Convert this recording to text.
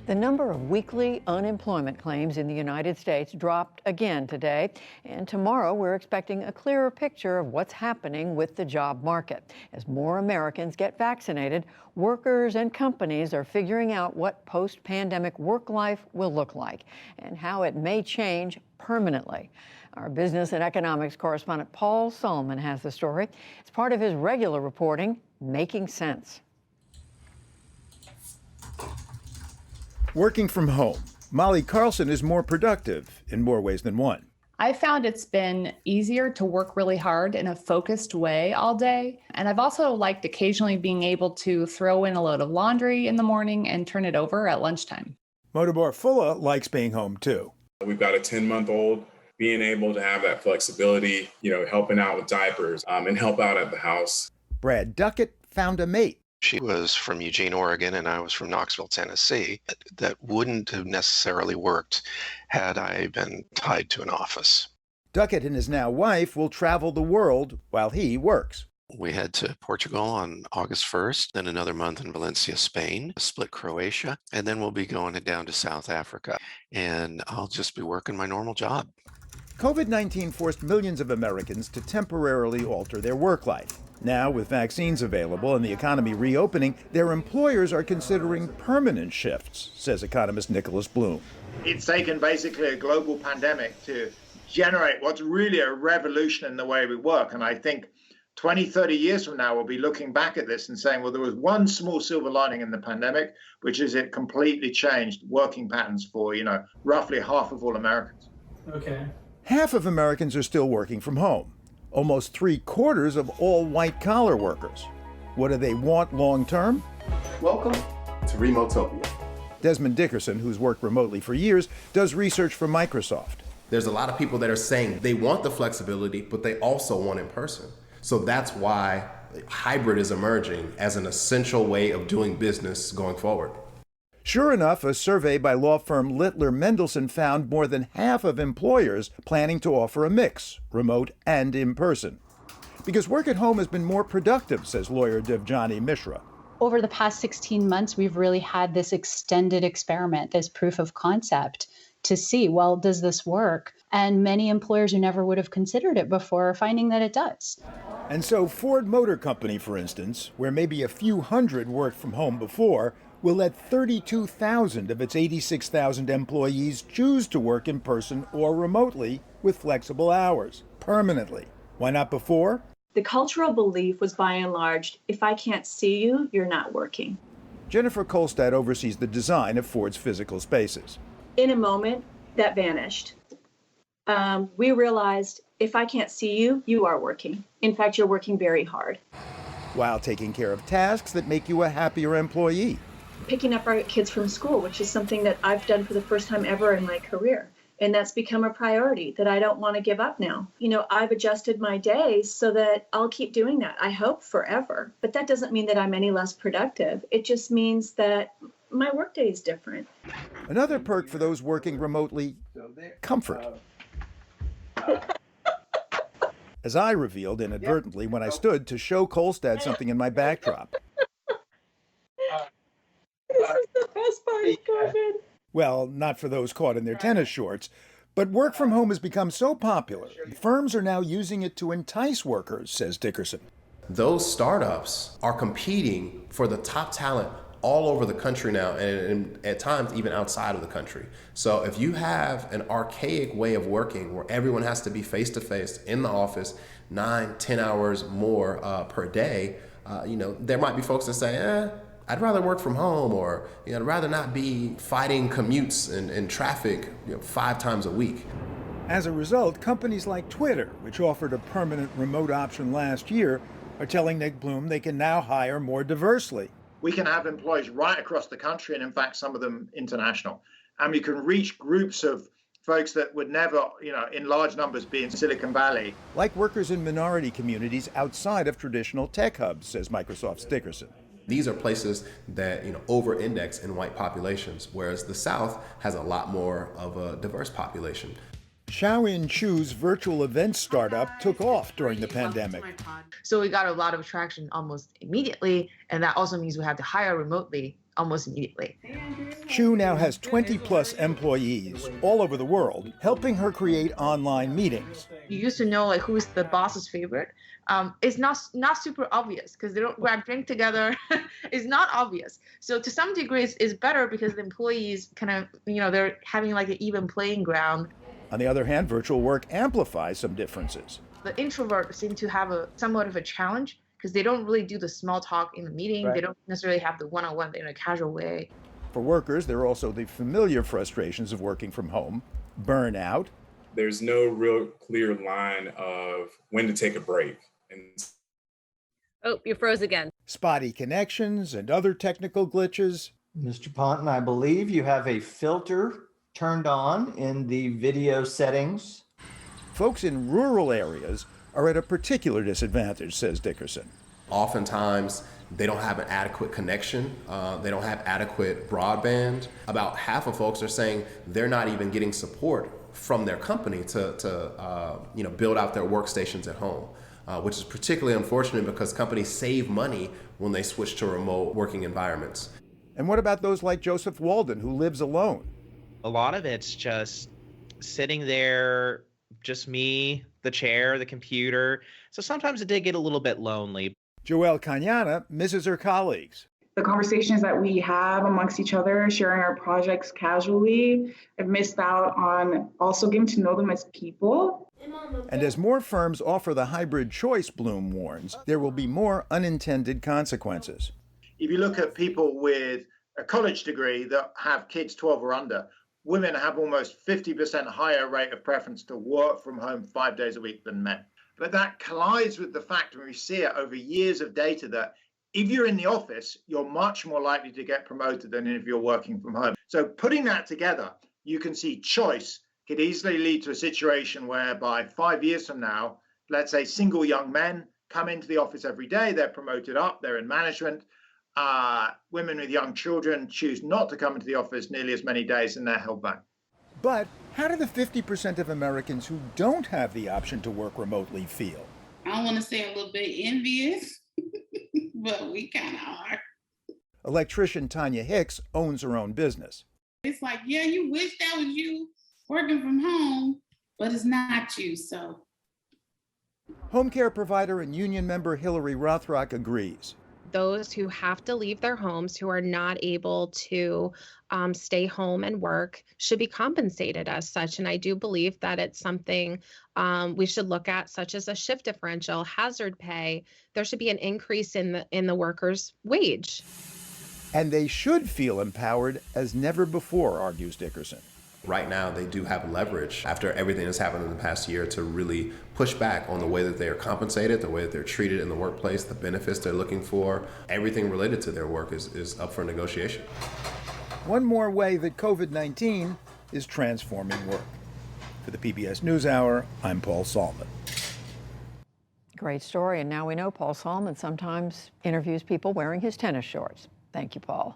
The number of weekly unemployment claims in the United States dropped again today. And tomorrow, we're expecting a clearer picture of what's happening with the job market. As more Americans get vaccinated, workers and companies are figuring out what post-pandemic work life will look like and how it may change permanently. Our business and economics correspondent Paul Solman has the story. It's part of his regular reporting, Making Sense. Working from home, Molly Carlson is more productive in more ways than one. I found it's been easier to work really hard in a focused way all day. And I've also liked occasionally being able to throw in a load of laundry in the morning and turn it over at lunchtime. Motabar Fulla likes being home too. We've got a 10-month-old. Being able to have that flexibility, helping out with diapers and help out at the house. Brad Duckett found a mate. She was from Eugene, Oregon, and I was from Knoxville, Tennessee. That wouldn't have necessarily worked had I been tied to an office. Duckett and his now wife will travel the world while he works. We head to Portugal on August 1st, then another month in Valencia, Spain, split Croatia, and then we'll be going down to South Africa. And I'll just be working my normal job. COVID-19 forced millions of Americans to temporarily alter their work life. Now, with vaccines available and the economy reopening, their employers are considering permanent shifts, says economist Nicholas Bloom. It's taken basically a global pandemic to generate what's really a revolution in the way we work. And I think 20, 30 years from now, we'll be looking back at this and saying, well, there was one small silver lining in the pandemic, which is it completely changed working patterns for, roughly half of all Americans. Okay. Half of Americans are still working from home. Almost 3/4 of all white-collar workers. What do they want long-term? Welcome to Remotopia. Desmond Dickerson, who's worked remotely for years, does research for Microsoft. There's a lot of people that are saying they want the flexibility, but they also want in person. So that's why hybrid is emerging as an essential way of doing business going forward. Sure enough, a survey by law firm Littler Mendelson found more than half of employers planning to offer a mix, remote and in person. Because work at home has been more productive, says lawyer Devjani Mishra. Over the past 16 months, we've really had this extended experiment, this proof of concept to see, well, does this work? And many employers who never would have considered it before are finding that it does. And so Ford Motor Company, for instance, where maybe a few hundred worked from home before, will let 32,000 of its 86,000 employees choose to work in person or remotely with flexible hours, permanently. Why not before? The cultural belief was by and large, if I can't see you, you're not working. Jennifer Kolstad oversees the design of Ford's physical spaces. In a moment, that vanished. We realized, if I can't see you, you are working. In fact, you're working very hard. While taking care of tasks that make you a happier employee. Picking up our kids from school, which is something that I've done for the first time ever in my career. And that's become a priority that I don't want to give up now. I've adjusted my days so that I'll keep doing that, I hope forever. But that doesn't mean that I'm any less productive. It just means that my workday is different. Another perk for those working remotely, comfort. As I revealed inadvertently when I stood to show Kolstad something in my backdrop. This is the best part of COVID. Well, not for those caught in their tennis shorts, but work from home has become so popular, firms are now using it to entice workers, says Dickerson. Those startups are competing for the top talent all over the country now, and at times even outside of the country. So if you have an archaic way of working where everyone has to be face-to-face in the office 9-10 hours more per day, there might be folks that say, I'd rather work from home, or I'd rather not be fighting commutes and traffic 5 times a week. As a result, companies like Twitter, which offered a permanent remote option last year, are telling Nick Bloom they can now hire more diversely. We can have employees right across the country, and in fact, some of them international. And we can reach groups of folks that would never, in large numbers be in Silicon Valley. Like workers in minority communities outside of traditional tech hubs, says Microsoft's Dickerson. These are places that over-index in white populations, whereas the South has a lot more of a diverse population. Xiaoyin Chu's virtual event startup took off during the pandemic. So we got a lot of traction almost immediately, and that also means we had to hire remotely almost immediately. Chu now has 20 plus employees all over the world, helping her create online meetings. You used to know like who's the boss's favorite. It's not super obvious because they don't grab drink together. It's not obvious. So to some degree, it's better because the employees kind of, they're having like an even playing ground. On the other hand, virtual work amplifies some differences. The introverts seem to have somewhat of a challenge because they don't really do the small talk in the meeting. Right. They don't necessarily have the one-on-one in a casual way. For workers, there are also the familiar frustrations of working from home, burnout. There's no real clear line of when to take a break. Oh, you froze again. Spotty connections and other technical glitches. Mr. Ponton, I believe you have a filter turned on in the video settings. Folks in rural areas are at a particular disadvantage, says Dickerson. Oftentimes, they don't have an adequate connection. They don't have adequate broadband. About half of folks are saying they're not even getting support from their company to build out their workstations at home, which is particularly unfortunate because companies save money when they switch to remote working environments. And what about those like Joseph Walden, who lives alone? A lot of it's just sitting there, just me, the chair, the computer. So sometimes it did get a little bit lonely. Joelle Cañana misses her colleagues. The conversations that we have amongst each other, sharing our projects casually, I've missed out on also getting to know them as people. And as more firms offer the hybrid choice, Bloom warns, there will be more unintended consequences. If you look at people with a college degree that have kids 12 or under, women have almost 50% higher rate of preference to work from home 5 days a week than men. But that collides with the fact, when we see it over years of data, that if you're in the office, you're much more likely to get promoted than if you're working from home. So putting that together, you can see choice could easily lead to a situation whereby 5 years from now, let's say single young men come into the office every day, they're promoted up, they're in management. Women with young children choose not to come into the office nearly as many days and they're held back. But how do the 50% of Americans who don't have the option to work remotely feel? I don't want to say a little bit envious, but we kind of are. Electrician Tanya Hicks owns her own business. It's like, yeah, you wish that was you working from home, but it's not you, so. Home care provider and union member Hillary Rothrock agrees. Those who have to leave their homes, who are not able to stay home and work, should be compensated as such. And I do believe that it's something we should look at, such as a shift differential, hazard pay. There should be an increase in the worker's wage. And they should feel empowered as never before, argues Dickerson. Right now, they do have leverage after everything that's happened in the past year to really push back on the way that they are compensated, the way that they're treated in the workplace, the benefits they're looking for. Everything related to their work is up for negotiation. One more way that COVID-19 is transforming work. For the PBS NewsHour, I'm Paul Salman. Great story. And now we know Paul Salman sometimes interviews people wearing his tennis shorts. Thank you, Paul.